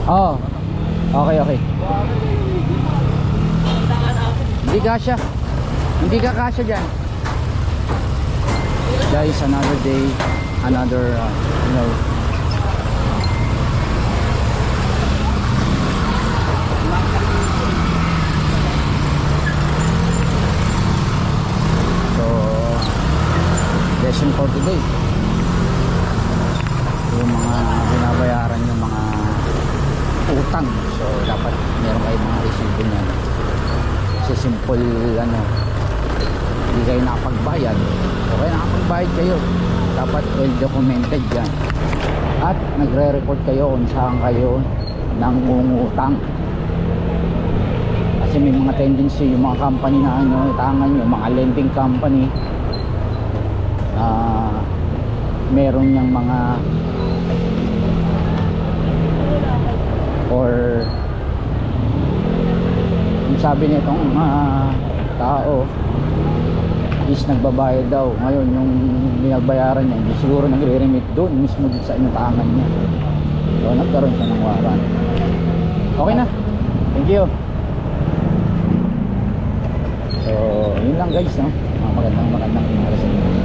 Oo. Okay, okay. Hindi kasya. Hindi ka kasya dyan. Guys, another day, another, you know. So, lesson for today. Yung mga binabayaran yung mga utang. So, dapat meron kayo mga resibo niyan. Kasi simple, ano, hindi kayo nakapagbayad. Okay, nakapagbayad kayo. Dapat well documented yan. At nagre-report kayo kung saan kayo nangungutang. Kasi may mga tendency yung mga company na ano, tangan nyo, mga lending company, meron yung mga or yung sabi nitong tao is nagbabayad daw. Ngayon yung binabayaran niya hindi siguro nagre-remit doon mismo dito sa inutangan niya. So nagkaroon siya ng warrant. Okay na, thank you. So yun lang guys, no? Magandang umaga sa inyo.